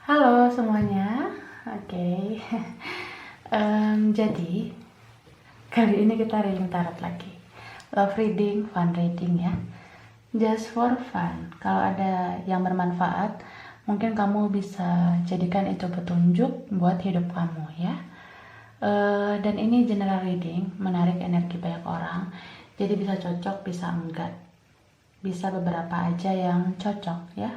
Halo semuanya, oke. Jadi kali ini kita reading tarot lagi. Love reading, fun reading ya. Just for fun. Kalau ada yang bermanfaat, mungkin kamu bisa jadikan itu petunjuk buat hidup kamu ya. Dan ini general reading, menarik energi banyak orang. Jadi bisa cocok, bisa enggak. Bisa beberapa aja yang cocok ya.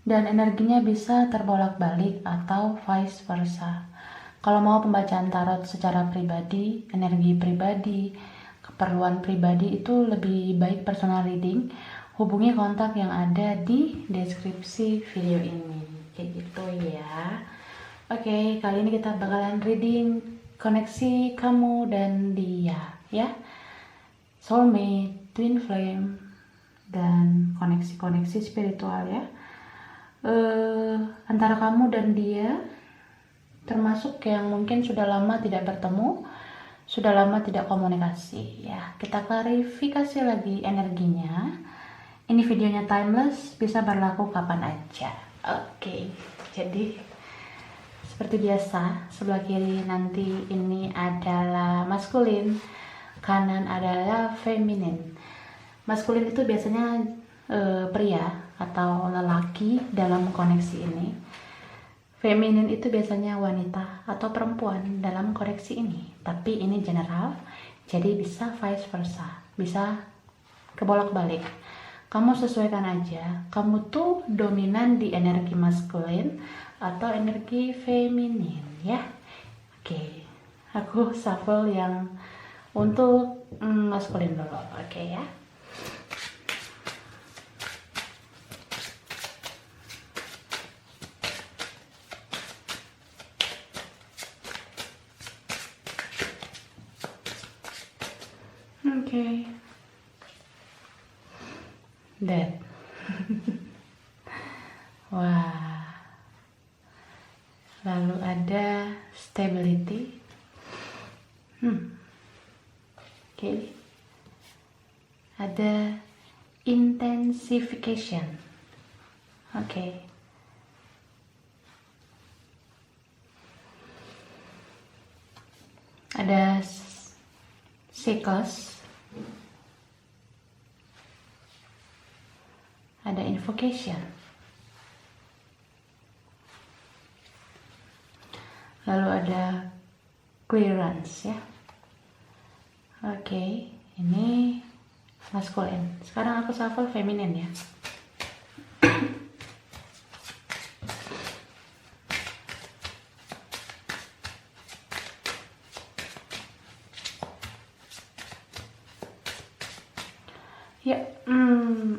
Dan energinya bisa terbolak-balik atau vice versa. Kalau mau pembacaan tarot secara pribadi, energi pribadi, keperluan pribadi itu lebih baik personal reading, hubungi kontak yang ada di deskripsi video ini. Kayak gitu ya. Oke, kali ini kita bakalan reading koneksi kamu dan dia ya. Soulmate, twin flame, dan koneksi-koneksi spiritual ya. Antara kamu dan dia, termasuk yang mungkin sudah lama tidak bertemu, sudah lama tidak komunikasi ya. Kita klarifikasi lagi energinya. Ini videonya timeless, bisa berlaku kapan aja. Oke, jadi seperti biasa, sebelah kiri nanti ini adalah maskulin, kanan adalah feminin. Maskulin itu biasanya pria atau lelaki dalam koneksi ini. Feminin itu biasanya wanita atau perempuan dalam koneksi ini. Tapi ini general, jadi bisa vice versa, bisa kebolak-balik. Kamu sesuaikan aja, kamu tuh dominan di energi maskulin atau energi feminin ya. Oke, aku shuffle yang untuk maskulin dulu, oke ya. Oke. Dead. Wah. Lalu ada stability. Oke. Ada intensification. Oke. Ada cycles. Ada invocation. Lalu ada clearance ya. Oke, ini maskulin. Sekarang aku shuffle feminin ya. Ya,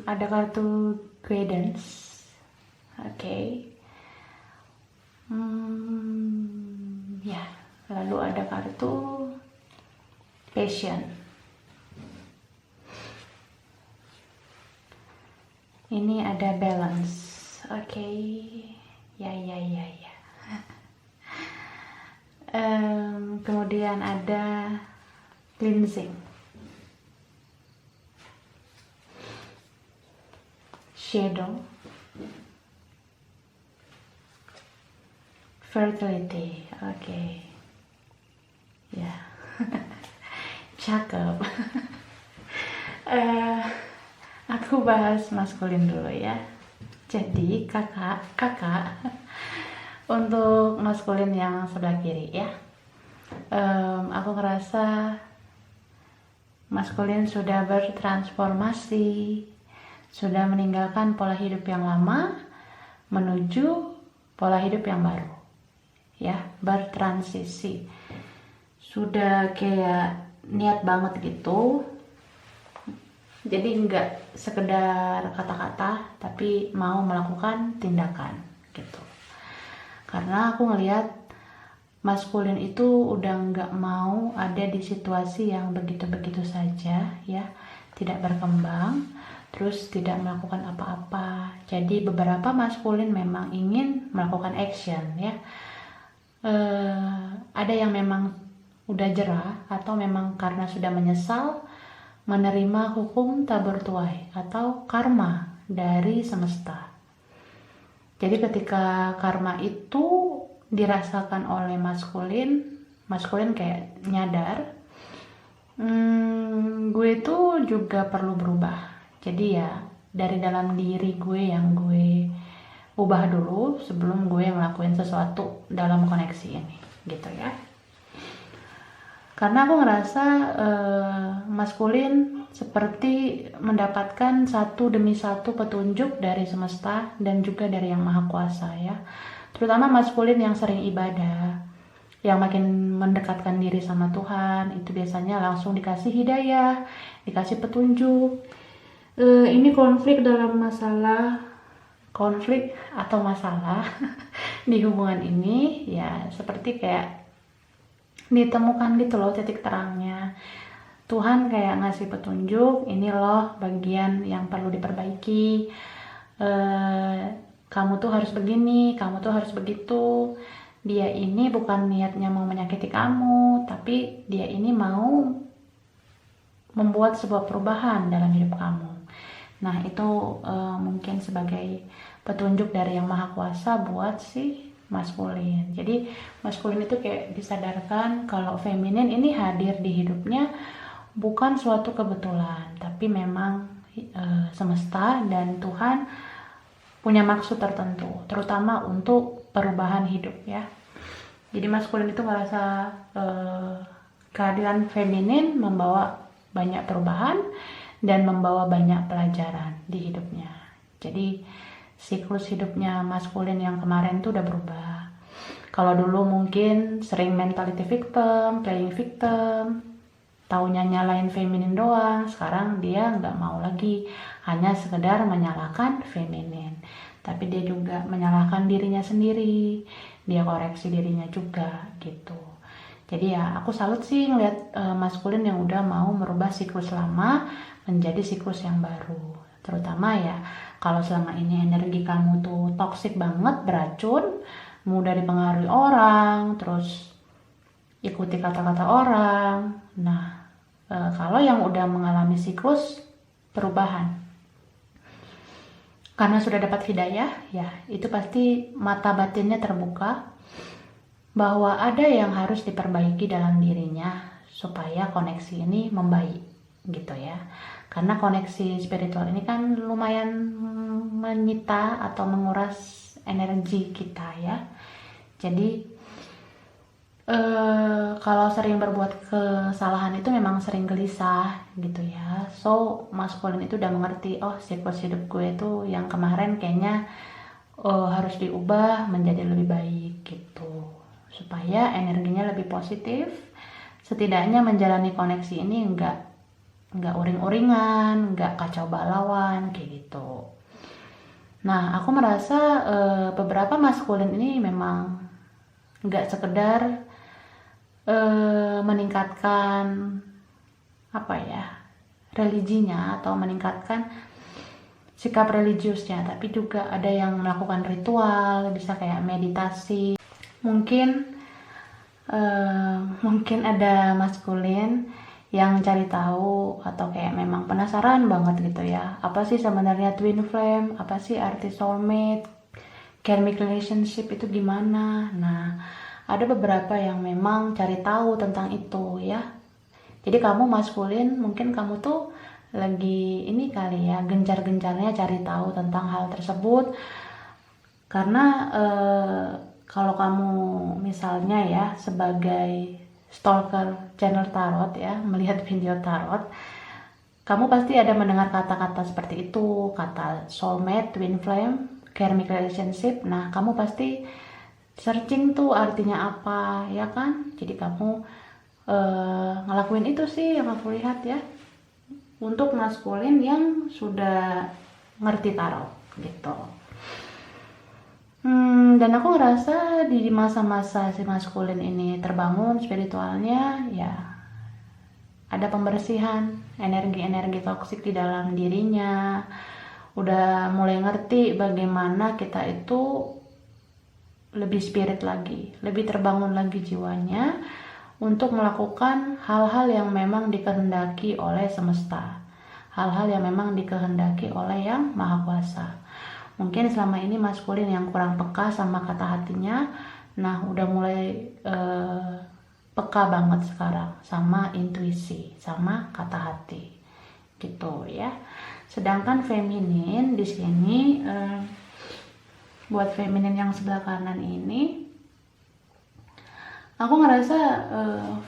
ada kartu guidance. Oke. Ya, lalu ada kartu passion. Ini ada balance. Oke. Ya. Kemudian ada cleansing. Shadow, fertility, oke, ya, cakep. Aku bahas maskulin dulu ya. Jadi kakak, untuk maskulin yang sebelah kiri ya. Aku ngerasa maskulin sudah bertransformasi, sudah meninggalkan pola hidup yang lama menuju pola hidup yang baru ya, bertransisi, sudah kayak niat banget gitu. Jadi nggak sekedar kata-kata tapi mau melakukan tindakan gitu. Karena aku ngelihat maskulin itu udah nggak mau ada di situasi yang begitu-begitu saja ya, tidak berkembang, terus tidak melakukan apa-apa. Jadi beberapa maskulin memang ingin melakukan action ya. Ada yang memang udah jerah atau memang karena sudah menyesal menerima hukum tabur tuai atau karma dari semesta. Jadi ketika karma itu dirasakan oleh maskulin kayak nyadar, gue tuh juga perlu berubah. Jadi ya dari dalam diri gue yang gue ubah dulu sebelum gue ngelakuin sesuatu dalam koneksi ini, gitu ya. Karena aku ngerasa maskulin seperti mendapatkan satu demi satu petunjuk dari semesta dan juga dari Yang Maha Kuasa ya. Terutama maskulin yang sering ibadah, yang makin mendekatkan diri sama Tuhan, itu biasanya langsung dikasih hidayah, dikasih petunjuk. Ini konflik atau masalah di hubungan ini ya seperti kayak ditemukan gitu loh titik terangnya. Tuhan kayak ngasih petunjuk, ini loh bagian yang perlu diperbaiki, kamu tuh harus begini, kamu tuh harus begitu. Dia ini bukan niatnya mau menyakiti kamu, tapi dia ini mau membuat sebuah perubahan dalam hidup kamu. Nah itu mungkin sebagai petunjuk dari Yang Maha Kuasa buat si maskulin. Jadi maskulin itu kayak disadarkan kalau feminin ini hadir di hidupnya bukan suatu kebetulan, tapi memang semesta dan Tuhan punya maksud tertentu, terutama untuk perubahan hidup ya. Jadi maskulin itu merasa kehadiran feminin membawa banyak perubahan dan membawa banyak pelajaran di hidupnya. Jadi siklus hidupnya maskulin yang kemarin tuh udah berubah. Kalau dulu mungkin sering mentality victim, playing victim, taunya nyalain feminin doang, sekarang dia nggak mau lagi hanya sekedar menyalahkan feminin, tapi dia juga menyalahkan dirinya sendiri, dia koreksi dirinya juga gitu. Jadi ya aku salut sih ngeliat maskulin yang udah mau merubah siklus lama menjadi siklus yang baru. Terutama ya kalau selama ini energi kamu tuh toksik banget, beracun, mudah dipengaruhi orang, terus ikuti kata-kata orang. Nah kalau yang udah mengalami siklus perubahan karena sudah dapat hidayah ya, itu pasti mata batinnya terbuka bahwa ada yang harus diperbaiki dalam dirinya supaya koneksi ini membaik gitu ya. Karena koneksi spiritual ini kan lumayan menyita atau menguras energi kita ya. Jadi kalau sering berbuat kesalahan itu memang sering gelisah gitu ya. So maskulin itu udah mengerti, oh siklus hidup gue itu yang kemarin kayaknya harus diubah menjadi lebih baik gitu, supaya energinya lebih positif. Setidaknya menjalani koneksi ini nggak uring-uringan, nggak kacau balauan kayak gitu. Nah aku merasa beberapa maskulin ini memang nggak sekedar meningkatkan religinya atau meningkatkan sikap religiusnya, tapi juga ada yang melakukan ritual, bisa kayak meditasi. Mungkin ada maskulin yang cari tahu atau kayak memang penasaran banget gitu ya, apa sih sebenarnya twin flame, apa sih arti soulmate, karmic relationship itu gimana. Nah ada beberapa yang memang cari tahu tentang itu ya. Jadi kamu maskulin, mungkin kamu tuh lagi ini kali ya, gencar-gencarnya cari tahu tentang hal tersebut. Karena kalau kamu misalnya ya sebagai stalker channel tarot ya, melihat video tarot, kamu pasti ada mendengar kata-kata seperti itu, kata soulmate, twin flame, karmic relationship. Nah kamu pasti searching tuh artinya apa ya kan. Jadi kamu ngelakuin itu sih yang aku lihat ya, untuk maskulin yang sudah ngerti tarot gitu. Dan aku ngerasa di masa-masa si maskulin ini terbangun spiritualnya ya, ada pembersihan energi-energi toksik di dalam dirinya, udah mulai ngerti bagaimana kita itu lebih spirit lagi, lebih terbangun lagi jiwanya untuk melakukan hal-hal yang memang dikehendaki oleh semesta, hal-hal yang memang dikehendaki oleh Yang Maha Kuasa. Mungkin selama ini maskulin yang kurang peka sama kata hatinya, nah udah mulai peka banget sekarang sama intuisi, sama kata hati, gitu ya. Sedangkan feminin di sini, buat feminin yang sebelah kanan ini, aku ngerasa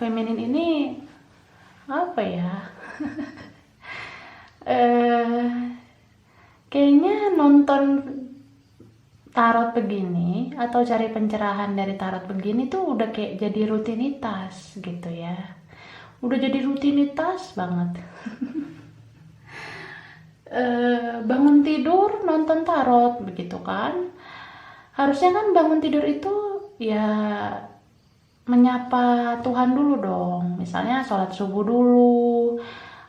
feminin ini apa ya? Kayaknya nonton tarot begini atau cari pencerahan dari tarot begini tuh udah kayak jadi rutinitas gitu ya. Udah jadi rutinitas banget. Bangun tidur nonton tarot begitu kan. Harusnya kan bangun tidur itu ya menyapa Tuhan dulu dong. Misalnya sholat subuh dulu,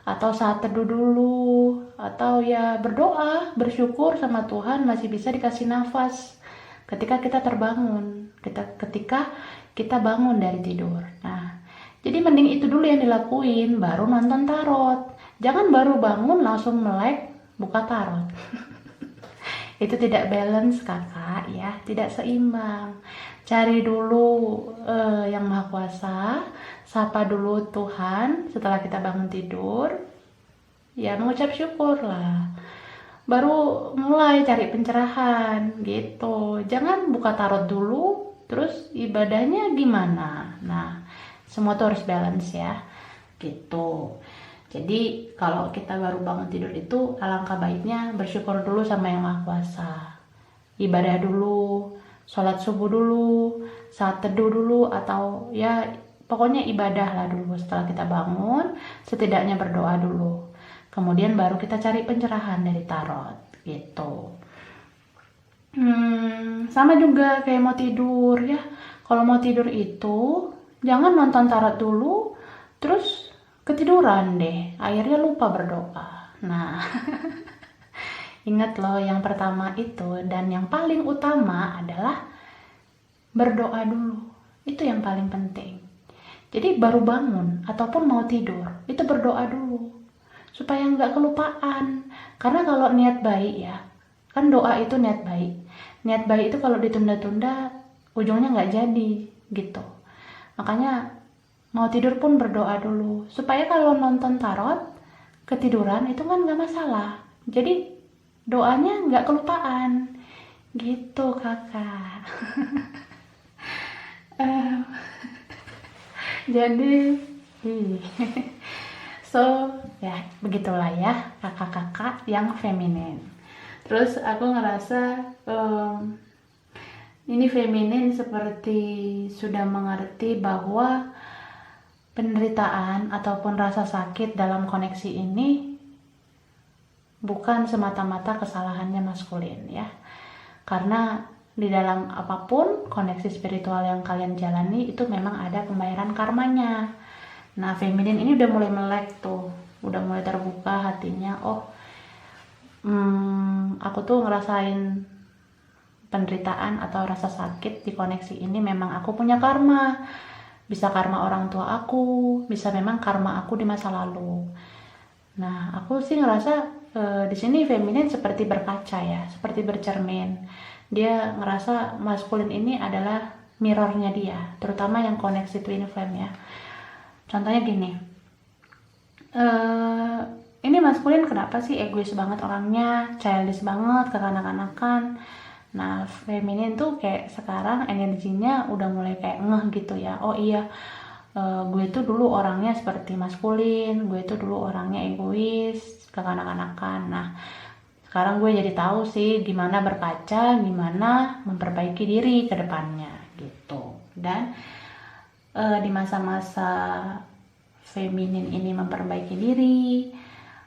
atau saat teduh dulu, atau ya berdoa, bersyukur sama Tuhan masih bisa dikasih nafas ketika kita terbangun, ketika kita bangun dari tidur. Nah, jadi mending itu dulu yang dilakuin, baru nonton tarot. Jangan baru bangun langsung melek buka tarot. Itu tidak balance kakak ya, tidak seimbang. Cari dulu yang Maha Kuasa, sapa dulu Tuhan setelah kita bangun tidur, ya mengucap syukur lah. Baru mulai cari pencerahan gitu. Jangan buka tarot dulu, terus ibadahnya gimana? Nah, semua tuh harus balance ya, gitu. Jadi kalau kita baru bangun tidur itu alangkah baiknya bersyukur dulu sama yang Maha Kuasa. Ibadah dulu, sholat subuh dulu, saat teduh dulu, atau ya pokoknya ibadah lah dulu setelah kita bangun, setidaknya berdoa dulu. Kemudian baru kita cari pencerahan dari tarot gitu. Sama juga kayak mau tidur ya. Kalau mau tidur itu jangan nonton tarot dulu, terus ketiduran deh, akhirnya lupa berdoa. Nah, ingat loh yang pertama itu dan yang paling utama adalah berdoa dulu. Itu yang paling penting. Jadi baru bangun ataupun mau tidur, itu berdoa dulu. Supaya nggak kelupaan. Karena kalau niat baik ya, kan doa itu niat baik. Niat baik itu kalau ditunda-tunda, ujungnya nggak jadi gitu. Makanya mau tidur pun berdoa dulu, supaya kalau nonton tarot ketiduran itu kan nggak masalah. Jadi doanya nggak kelupaan, gitu kakak. Jadi, so ya begitulah ya kakak-kakak yang feminin. Terus aku ngerasa ini feminin seperti sudah mengerti bahwa penderitaan ataupun rasa sakit dalam koneksi ini bukan semata-mata kesalahannya maskulin ya. Karena di dalam apapun koneksi spiritual yang kalian jalani itu memang ada pembayaran karmanya. Nah, feminin ini udah mulai melek tuh, udah mulai terbuka hatinya. Oh, aku tuh ngerasain penderitaan atau rasa sakit di koneksi ini, memang aku punya karma. Bisa karma orang tua aku, bisa memang karma aku di masa lalu. Nah, aku sih ngerasa di sini feminin seperti berkaca ya, seperti bercermin. Dia ngerasa maskulin ini adalah mirrornya dia, terutama yang koneksi twin flame ya. Contohnya gini, ini maskulin kenapa sih egois banget orangnya, childish banget, kekanak-kanakan. Nah, feminin tuh kayak sekarang energinya udah mulai kayak ngeh gitu ya. Oh iya, gue tuh dulu orangnya seperti maskulin, gue tuh dulu orangnya egois, kekanak-kanakan. Nah, sekarang gue jadi tahu sih gimana berkaca, gimana memperbaiki diri ke depannya gitu. Dan di masa-masa feminin ini memperbaiki diri,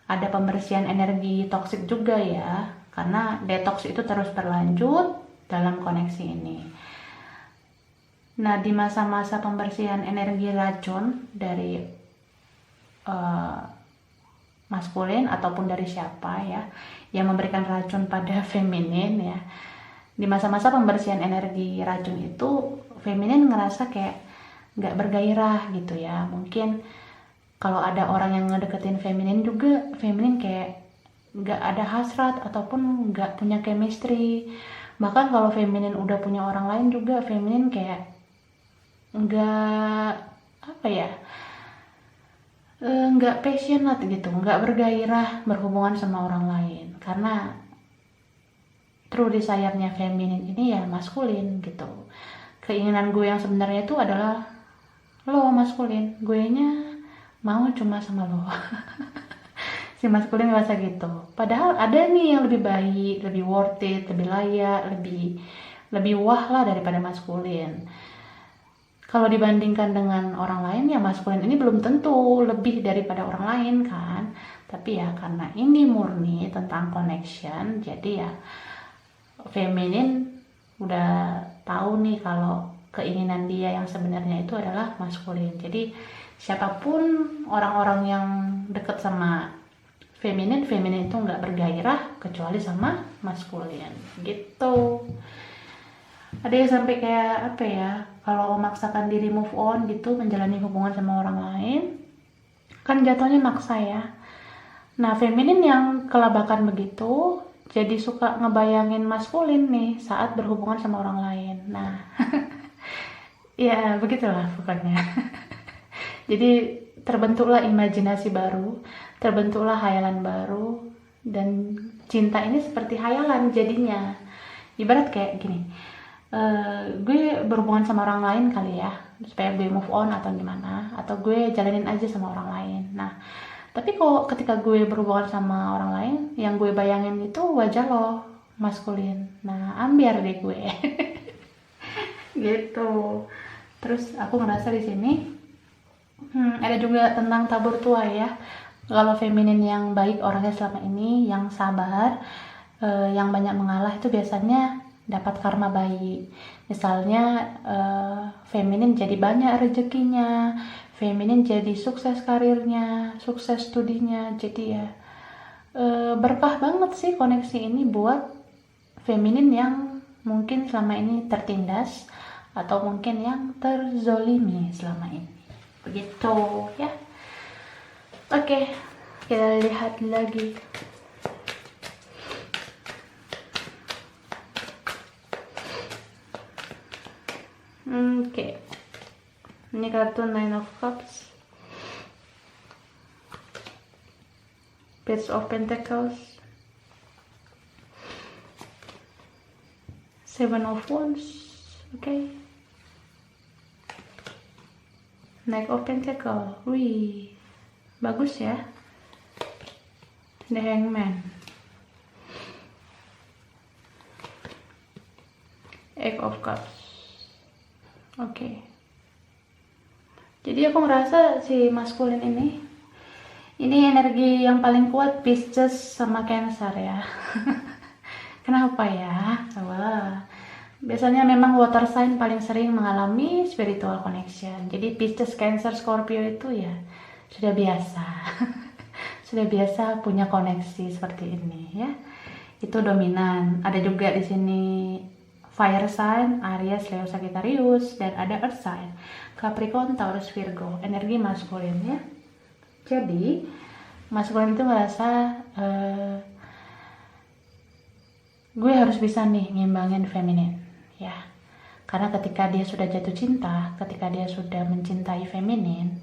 ada pembersihan energi toksik juga ya. Karena detox itu terus berlanjut dalam koneksi ini. Nah, di masa-masa pembersihan energi racun dari maskulin ataupun dari siapa ya yang memberikan racun pada feminin ya. Di masa-masa pembersihan energi racun itu, feminin ngerasa kayak nggak bergairah gitu ya. Mungkin kalau ada orang yang ngedeketin feminin juga, feminin kayak nggak ada hasrat ataupun nggak punya chemistry. Bahkan kalau feminin udah punya orang lain juga, feminin kayak nggak, apa ya, nggak passionate gitu, nggak bergairah berhubungan sama orang lain, karena true desire-nya feminin ini ya maskulin gitu. Keinginan gue yang sebenarnya itu adalah lo maskulin, gue nya mau cuma sama lo. Si maskulin ngerasa gitu, padahal ada nih yang lebih baik, lebih worth it, lebih layak, lebih wah lah daripada maskulin. Kalau dibandingkan dengan orang lain, ya maskulin ini belum tentu lebih daripada orang lain kan. Tapi ya karena ini murni tentang connection, jadi ya feminin udah tahu nih kalau keinginan dia yang sebenarnya itu adalah maskulin. Jadi siapapun orang-orang yang deket sama feminin itu nggak bergairah kecuali sama maskulin gitu. Ada yang sampai kayak apa ya, kalau memaksakan diri move on gitu, menjalani hubungan sama orang lain, kan jatuhnya maksa ya. Nah, feminin yang kelabakan begitu, jadi suka ngebayangin maskulin nih saat berhubungan sama orang lain. Nah, ya begitulah pokoknya. Jadi terbentuklah imajinasi baru, terbentuklah hayalan baru, dan cinta ini seperti hayalan jadinya. Ibarat kayak gini, gue berhubungan sama orang lain kali ya, supaya gue move on atau gimana, atau gue jalanin aja sama orang lain. Nah, tapi kok ketika gue berhubungan sama orang lain, yang gue bayangin itu wajah lo maskulin. Nah, ambiar deh gue. Gitu. Terus aku ngerasa di sini ada juga tentang tabur tuai ya. Kalau feminin yang baik orangnya selama ini, yang sabar, yang banyak mengalah, itu biasanya dapat karma baik. Misalnya feminin jadi banyak rezekinya, feminin jadi sukses karirnya, sukses studinya. Jadi ya berkah banget sih koneksi ini buat feminin yang mungkin selama ini tertindas atau mungkin yang terzolimi selama ini. Begitu ya. Oke, kita lihat lagi. Oke. Ini kartu Nine of Cups, Page of Pentacles, Seven of Wands, okay. Knight of Pentacles, wih, bagus ya. The Hangman, Eight of Cups, oke. Jadi aku ngerasa si maskulin ini energi yang paling kuat Pisces sama Cancer ya. Kenapa ya? Wah, biasanya memang water sign paling sering mengalami spiritual connection. Jadi Pisces, Cancer, Scorpio itu ya sudah biasa. Sudah biasa punya koneksi seperti ini ya. Itu dominan. Ada juga di sini fire sign, Aries, Leo, Sagittarius, dan ada earth sign, Capricorn, Taurus, Virgo, energi maskulin ya. Jadi maskulin itu ngerasa gue harus bisa nih ngimbangin feminin ya. Karena ketika dia sudah jatuh cinta, ketika dia sudah mencintai feminin,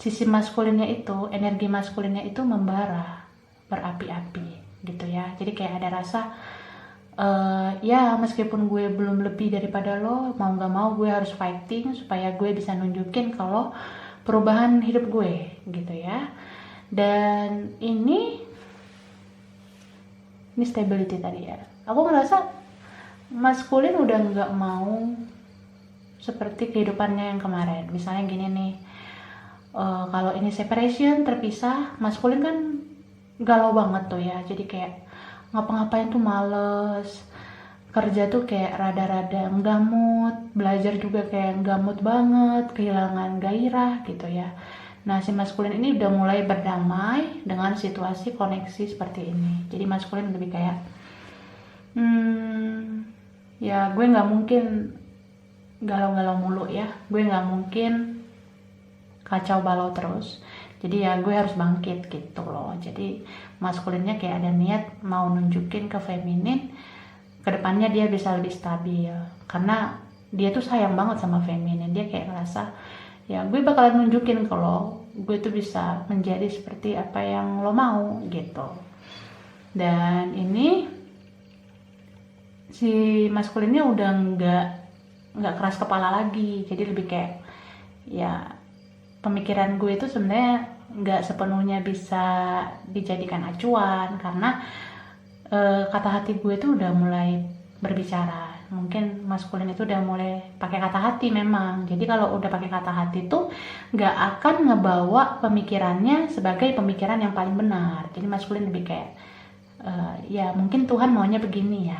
sisi maskulinnya itu, energi maskulinnya itu membara, berapi-api gitu ya. Jadi kayak ada rasa ya meskipun gue belum lebih daripada lo, mau gak mau gue harus fighting supaya gue bisa nunjukin kalau perubahan hidup gue gitu ya. Dan ini stability tadi ya. Aku ngerasa maskulin udah gak mau seperti kehidupannya yang kemarin. Misalnya gini nih, kalau ini separation, terpisah, maskulin kan galau banget tuh ya. Jadi kayak ngapa-ngapain tuh males, kerja tuh kayak rada-rada gamut, belajar juga kayak gamut banget, kehilangan gairah gitu ya. Nah, si maskulin ini udah mulai berdamai dengan situasi koneksi seperti ini. Jadi maskulin lebih kayak ya gue gak mungkin galau-galau mulu ya, gue gak mungkin kacau balau terus. Jadi ya gue harus bangkit gitu loh. Jadi maskulinnya kayak ada niat mau nunjukin ke feminin, kedepannya dia bisa lebih stabil, karena dia tuh sayang banget sama feminin. Dia kayak ngerasa ya gue bakalan nunjukin kalau gue tuh bisa menjadi seperti apa yang lo mau gitu. Dan ini si maskulinnya udah nggak keras kepala lagi, jadi lebih kayak ya pemikiran gue itu sebenarnya nggak sepenuhnya bisa dijadikan acuan, karena kata hati gue tuh udah mulai berbicara. Mungkin maskulin itu udah mulai pakai kata hati memang. Jadi kalau udah pakai kata hati tuh nggak akan ngebawa pemikirannya sebagai pemikiran yang paling benar. Jadi maskulin lebih kayak ya mungkin Tuhan maunya begini ya,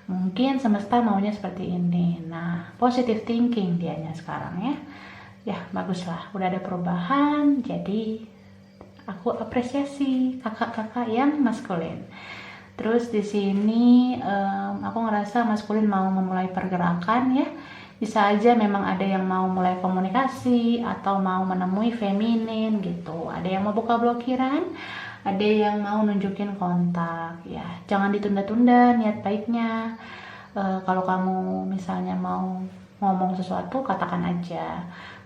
mungkin semesta maunya seperti ini. Nah, positive thinking dianya sekarang ya. Ya baguslah, udah ada perubahan. Jadi aku apresiasi kakak-kakak yang maskulin. Terus di sini aku ngerasa maskulin mau memulai pergerakan ya. Bisa aja memang ada yang mau mulai komunikasi atau mau menemui feminin gitu. Ada yang mau buka blokiran, ada yang mau nunjukin kontak ya. Jangan ditunda-tunda niat baiknya. Kalau kamu misalnya mau ngomong sesuatu, katakan aja.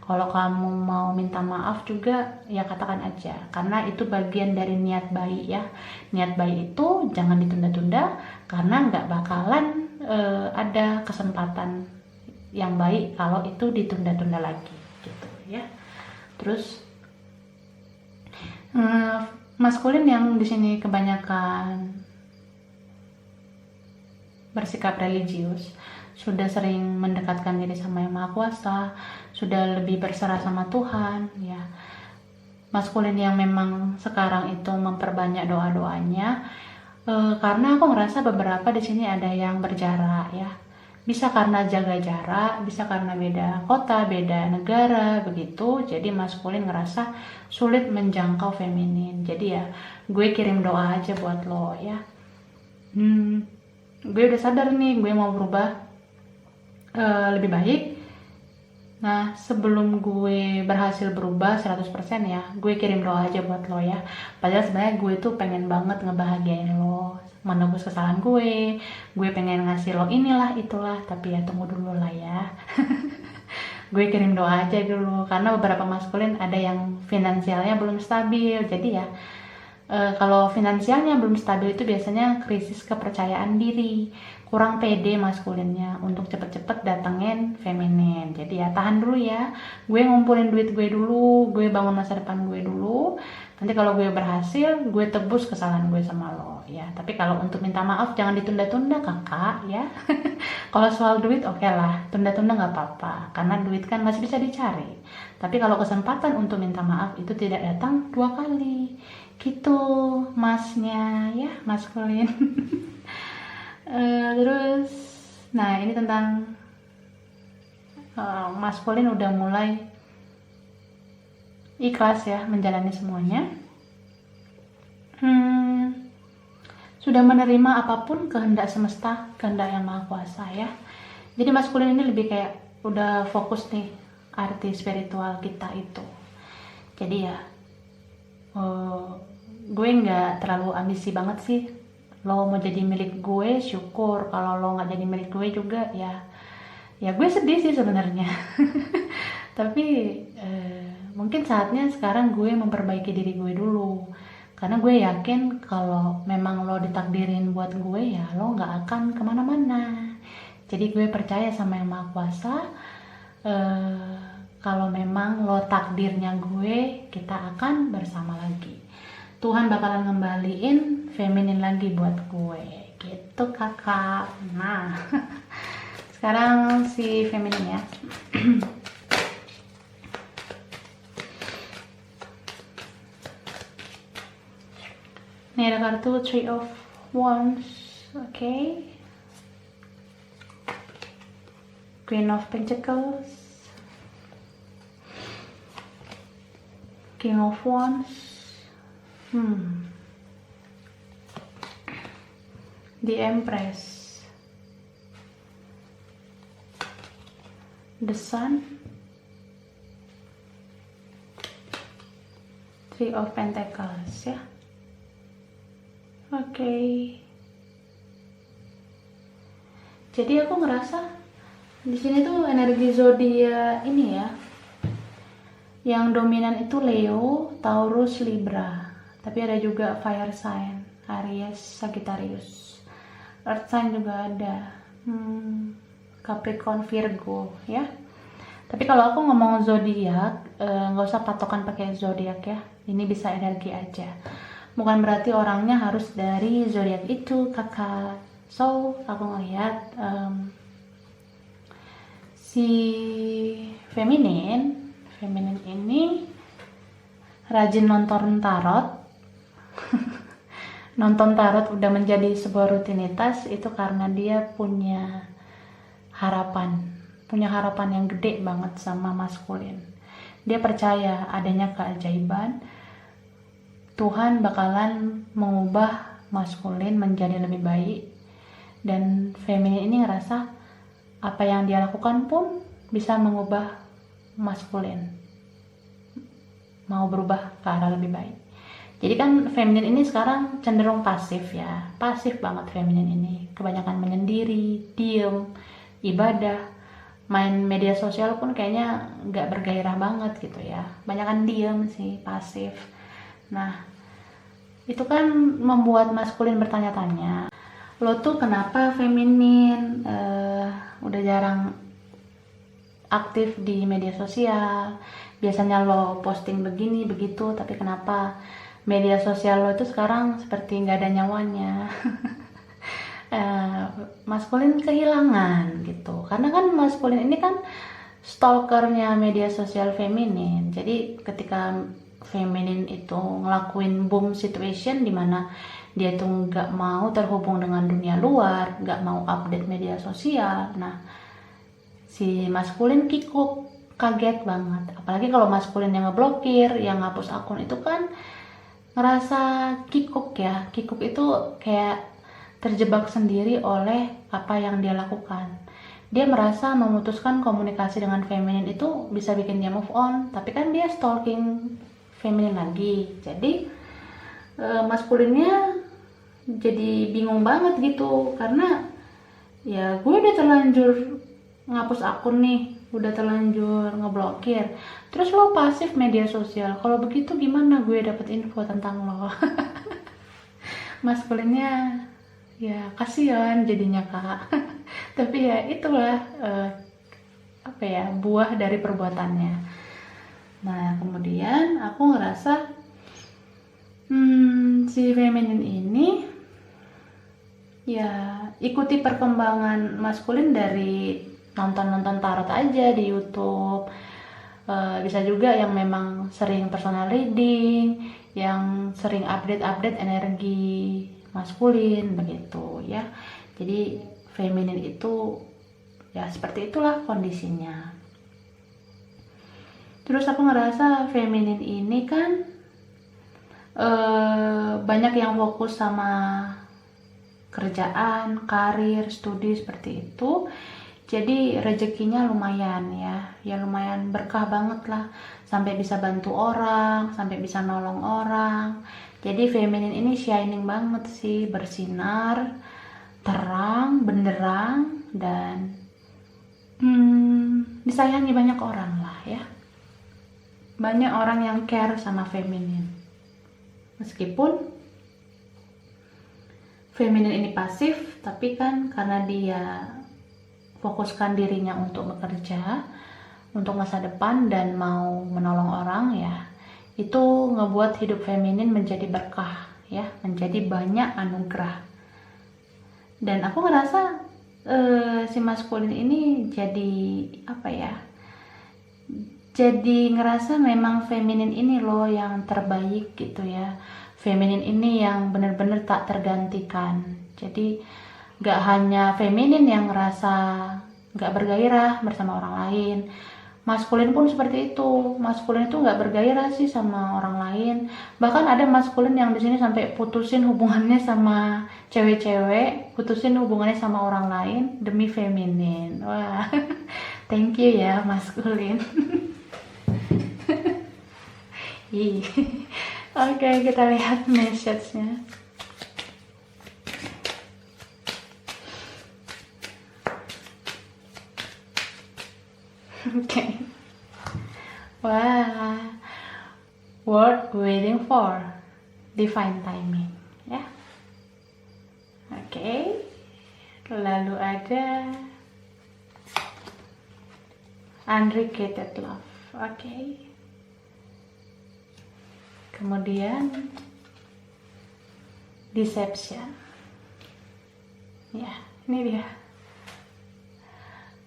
Kalau kamu mau minta maaf juga ya katakan aja, karena itu bagian dari niat baik ya. Niat baik itu jangan ditunda-tunda, karena nggak bakalan ada kesempatan yang baik kalau itu ditunda-tunda lagi gitu ya. Terus maskulin yang di sini kebanyakan bersikap religius, sudah sering mendekatkan diri sama Yang Maha Kuasa, sudah lebih berserah sama Tuhan ya. Maskulin yang memang sekarang itu memperbanyak doa-doanya, karena aku ngerasa beberapa di sini ada yang berjarak ya. Bisa karena jaga jarak, bisa karena beda kota, beda negara begitu. Jadi maskulin ngerasa sulit menjangkau feminin. Jadi ya gue kirim doa aja buat lo ya. Gue udah sadar nih, gue mau berubah lebih baik. Nah, sebelum gue berhasil berubah 100% ya, gue kirim doa aja buat lo ya. Padahal sebenarnya gue tuh pengen banget ngebahagiain lo, menebus kesalahan gue pengen ngasih lo inilah itulah, tapi ya tunggu dulu lah ya. Gue kirim doa aja dulu, karena beberapa maskulin ada yang finansialnya belum stabil. Jadi ya kalau finansialnya belum stabil itu biasanya krisis kepercayaan diri, kurang pede maskulinnya untuk cepet-cepet datengin feminin. Jadi ya tahan dulu ya, gue ngumpulin duit gue dulu, gue bangun masa depan gue dulu. Nanti kalau gue berhasil, gue tebus kesalahan gue sama lo ya. Tapi kalau untuk minta maaf jangan ditunda-tunda kakak ya. Kalau soal duit oke lah, tunda-tunda nggak apa-apa, karena duit kan masih bisa dicari. Tapi kalau kesempatan untuk minta maaf itu tidak datang 2 kali. Gitu masnya ya, maskulin. Terus nah ini tentang maskulin udah mulai ikhlas ya menjalani semuanya. Sudah menerima apapun kehendak semesta, kehendak Yang Maha Kuasa ya. Jadi maskulin ini lebih kayak udah fokus nih arti spiritual kita itu. Jadi ya gue nggak terlalu ambisi banget sih. Lo mau jadi milik gue syukur, kalau lo nggak jadi milik gue juga ya gue sedih sih sebenarnya. Tapi mungkin saatnya sekarang gue memperbaiki diri gue dulu, karena gue yakin kalau memang lo ditakdirin buat gue ya lo nggak akan kemana-mana. Jadi gue percaya sama Yang Maha Kuasa, kalau memang lo takdirnya gue, kita akan bersama lagi. Tuhan bakalan ngembaliin feminin lagi buat gue gitu kakak. Nah sekarang si feminin ya. Ini ada kartu 3 of Wands, oke. Queen of Pentacles, King of Wands, The Empress, the Sun, Three of Pentacles ya. Oke. Jadi aku ngerasa di sini tuh energi zodiak ini ya, yang dominan itu Leo, Taurus, Libra. Tapi ada juga fire sign, Aries, Sagittarius. Earth sign juga ada, Capricorn, Virgo ya. Tapi kalau aku ngomong zodiak, nggak usah patokan pakai zodiak ya. Ini bisa energi aja. Bukan berarti orangnya harus dari zodiak itu, kakak. So aku ngeliat si feminin ini rajin nonton tarot. Nonton tarot udah menjadi sebuah rutinitas, itu karena dia punya harapan yang gede banget sama maskulin. Dia percaya adanya keajaiban, Tuhan bakalan mengubah maskulin menjadi lebih baik, dan feminin ini ngerasa apa yang dia lakukan pun bisa mengubah maskulin mau berubah ke arah lebih baik. Jadi kan feminin ini sekarang cenderung pasif ya, pasif banget feminin ini, kebanyakan menyendiri, diem, ibadah, main media sosial pun kayaknya nggak bergairah banget gitu ya, banyakan diem sih, pasif. Nah itu kan membuat maskulin bertanya-tanya, lo tuh kenapa feminin udah jarang aktif di media sosial, biasanya lo posting begini begitu, tapi kenapa media sosial lo itu sekarang seperti nggak ada nyawanya. Maskulin kehilangan gitu, karena kan maskulin ini kan stalkernya media sosial feminin. Jadi ketika feminin itu ngelakuin boom situation dimana dia tuh nggak mau terhubung dengan dunia luar, nggak mau update media sosial, nah si maskulin kikuk, kaget banget. Apalagi kalau maskulin yang ngeblokir, yang ngapus akun, itu kan ngerasa kikuk ya. Kikuk itu kayak terjebak sendiri oleh apa yang dia lakukan. Dia merasa memutuskan komunikasi dengan feminin itu bisa bikin dia move on, tapi kan dia stalking feminin lagi. Jadi maskulinnya jadi bingung banget gitu, karena ya gue udah terlanjur ngapus akun nih, udah terlanjur ngeblokir, terus lo pasif media sosial. Kalau begitu gimana gue dapet info tentang lo? Maskulinnya ya kasihan jadinya kak. Tapi ya itulah apa ya, buah dari perbuatannya. Nah kemudian aku ngerasa si feminin ini ya ikuti perkembangan maskulin dari nonton tarot aja di YouTube. Bisa juga yang memang sering personal reading, yang sering update energi maskulin begitu ya. Jadi feminin itu ya seperti itulah kondisinya. Terus aku ngerasa feminin ini kan banyak yang fokus sama kerjaan, karir, studi seperti itu. Jadi rezekinya lumayan ya lumayan berkah banget lah, sampai bisa bantu orang, sampai bisa nolong orang. Jadi feminin ini shining banget sih, bersinar, terang, benderang, dan disayangi banyak orang lah ya. Banyak orang yang care sama feminin. Meskipun feminin ini pasif, tapi kan karena dia fokuskan dirinya untuk bekerja, untuk masa depan, dan mau menolong orang ya, itu ngebuat hidup feminin menjadi berkah ya, menjadi banyak anugerah. Dan aku ngerasa si maskulin ini jadi apa ya, jadi ngerasa memang feminin ini loh yang terbaik gitu ya. Feminin ini yang benar-benar tak tergantikan. Jadi gak hanya feminin yang ngerasa gak bergairah bersama orang lain, maskulin pun seperti itu. Maskulin itu gak bergairah sih sama orang lain. Bahkan ada maskulin yang di sini sampai putusin hubungannya sama cewek-cewek, putusin hubungannya sama orang lain demi feminin. Wah, thank you ya maskulin. Oke, kita lihat message-nya. Oke. Wah, worth waiting for, divine timing, ya. Oke. Lalu ada unrequited love. Oke. Kemudian deception. Ya, ini dia.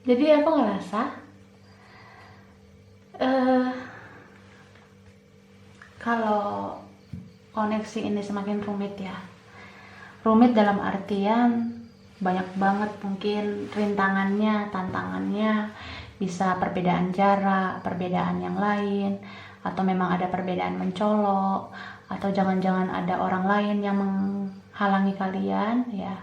Jadi aku ngerasa kalau koneksi ini semakin rumit ya. Rumit dalam artian banyak banget mungkin rintangannya, tantangannya, bisa perbedaan jarak, perbedaan yang lain, atau memang ada perbedaan mencolok, atau jangan-jangan ada orang lain yang menghalangi kalian ya.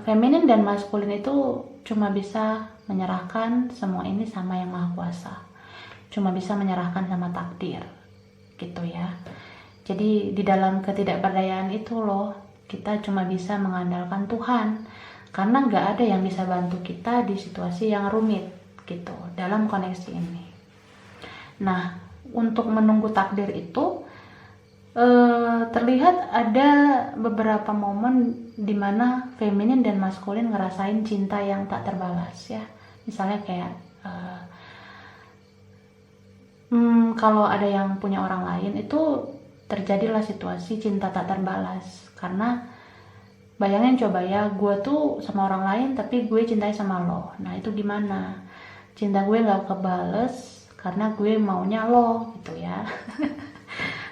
Feminin dan maskulin itu cuma bisa menyerahkan semua ini sama Yang Maha Kuasa, cuma bisa menyerahkan sama takdir gitu ya. Jadi di dalam ketidakberdayaan itu loh, kita cuma bisa mengandalkan Tuhan, karena nggak ada yang bisa bantu kita di situasi yang rumit gitu dalam koneksi ini. Nah, untuk menunggu takdir itu terlihat ada beberapa momen dimana feminin dan maskulin ngerasain cinta yang tak terbalas ya. Misalnya kayak kalau ada yang punya orang lain, itu terjadilah situasi cinta tak terbalas. Karena bayangin coba ya, gue tuh sama orang lain tapi gue cintai sama lo. Nah itu gimana? Cinta gue gak kebales karena gue maunya lo gitu ya.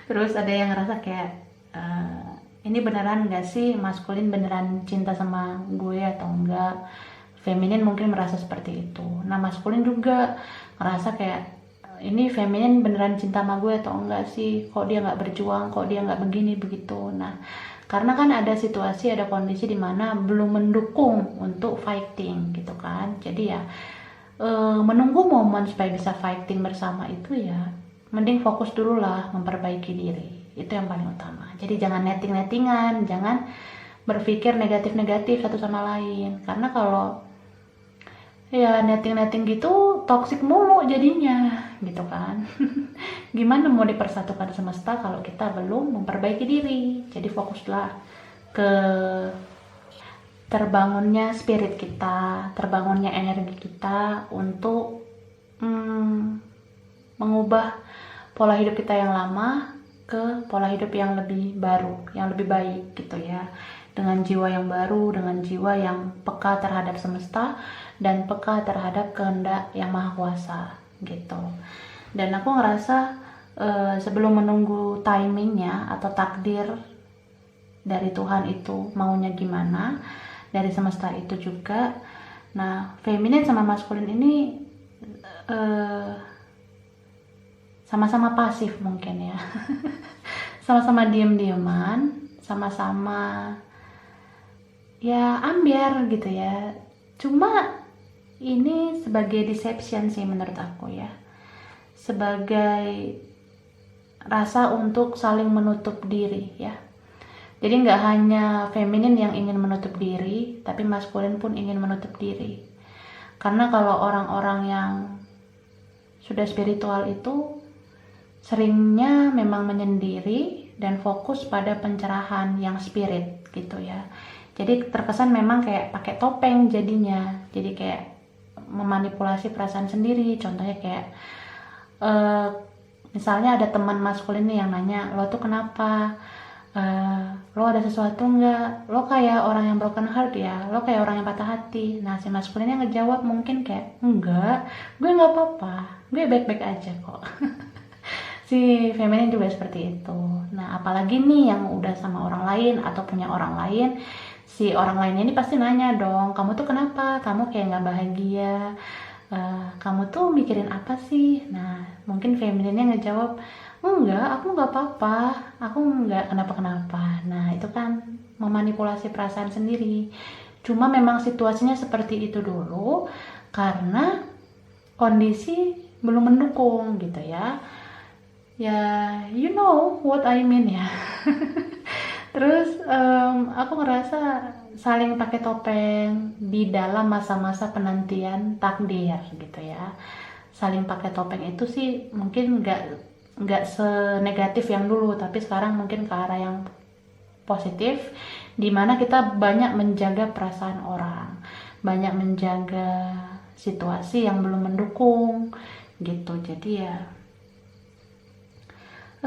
Terus ada yang ngerasa kayak ini beneran gak sih maskulin beneran cinta sama gue atau enggak? Feminin mungkin merasa seperti itu. Nah maskulin juga ngerasa kayak ini feminin beneran cinta sama gue atau enggak sih? Kok dia nggak berjuang? Kok dia nggak begini begitu? Nah, karena kan ada situasi, ada kondisi di mana belum mendukung untuk fighting gitu kan. Jadi ya menunggu momen supaya bisa fighting bersama itu ya, mending fokus dulu lah memperbaiki diri. Itu yang paling utama. Jadi jangan netting-nettingan, jangan berpikir negatif-negatif satu sama lain. Karena kalau ya netting-netting gitu toxic mulu jadinya gitu kan. Gimana mau dipersatukan semesta kalau kita belum memperbaiki diri? Jadi fokuslah ke terbangunnya spirit kita, terbangunnya energi kita untuk mengubah pola hidup kita yang lama ke pola hidup yang lebih baru, yang lebih baik gitu ya. Dengan jiwa yang baru, dengan jiwa yang peka terhadap semesta dan peka terhadap kehendak Yang Maha Kuasa gitu. Dan aku ngerasa sebelum menunggu timingnya atau takdir dari Tuhan itu maunya gimana, dari semesta itu juga. Nah, feminin sama maskulin ini sama-sama pasif mungkin ya. Sama-sama diem-dieman, sama-sama ya ambiar gitu ya. Cuma ini sebagai deception sih menurut aku ya, sebagai rasa untuk saling menutup diri ya. Jadi nggak hanya feminin yang ingin menutup diri, tapi maskulin pun ingin menutup diri. Karena kalau orang-orang yang sudah spiritual itu seringnya memang menyendiri dan fokus pada pencerahan yang spirit gitu ya. Jadi terkesan memang kayak pakai topeng jadinya. Jadi kayak memanipulasi perasaan sendiri. Contohnya kayak misalnya ada teman maskulin nih yang nanya, lo tuh kenapa? Lo ada sesuatu nggak? Lo kayak orang yang broken heart ya? Lo kayak orang yang patah hati? Nah si maskulinnya ngejawab mungkin kayak, enggak, gue nggak apa-apa, gue baik-baik aja kok. Si feminin juga seperti itu. Nah apalagi nih yang udah sama orang lain atau punya orang lain, si orang lainnya ini pasti nanya dong, kamu tuh kenapa? Kamu kayak nggak bahagia? Kamu tuh mikirin apa sih? Nah mungkin femininnya ngejawab, enggak, aku nggak apa-apa, aku nggak kenapa-kenapa. Nah itu kan memanipulasi perasaan sendiri. Cuma memang situasinya seperti itu dulu karena kondisi belum mendukung gitu ya. Ya, you know what I mean ya. Terus aku ngerasa saling pakai topeng di dalam masa-masa penantian takdir gitu ya. Saling pakai topeng itu sih mungkin nggak senegatif yang dulu, tapi sekarang mungkin ke arah yang positif, dimana kita banyak menjaga perasaan orang, banyak menjaga situasi yang belum mendukung gitu. Jadi ya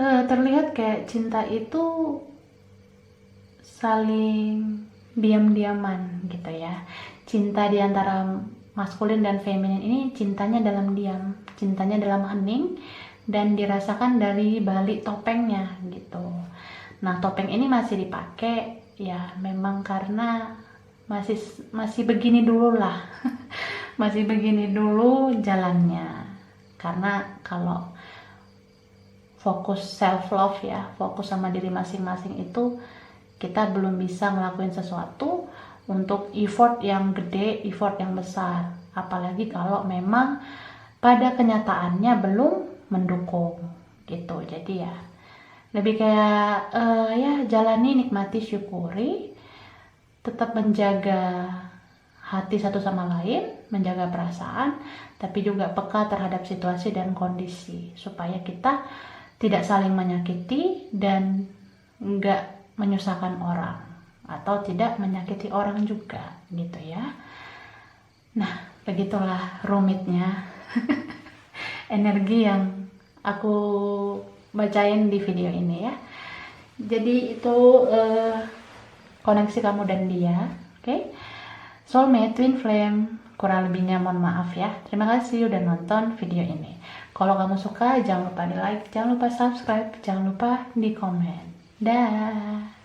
terlihat kayak cinta itu saling diam-diaman gitu ya. Cinta di antara maskulin dan feminin ini cintanya dalam diam, cintanya dalam hening, dan dirasakan dari balik topengnya gitu. Nah, topeng ini masih dipakai ya memang karena masih begini dulu lah. Masih begini dulu jalannya. Karena kalau fokus self love ya, fokus sama diri masing-masing itu kita belum bisa ngelakuin sesuatu untuk effort yang gede, effort yang besar. Apalagi kalau memang pada kenyataannya belum mendukung gitu. Jadi ya lebih kayak ya jalani, nikmati, syukuri, tetap menjaga hati satu sama lain, menjaga perasaan, tapi juga peka terhadap situasi dan kondisi supaya kita tidak saling menyakiti dan nggak menyusahkan orang atau tidak menyakiti orang juga gitu ya. Nah, begitulah rumitnya energi yang aku bacain di video ini ya. Jadi itu koneksi kamu dan dia, oke? Soulmate, twin flame, kurang lebihnya mohon maaf ya. Terima kasih udah nonton video ini. Kalau kamu suka jangan lupa di like, jangan lupa subscribe, jangan lupa di komen. Dah.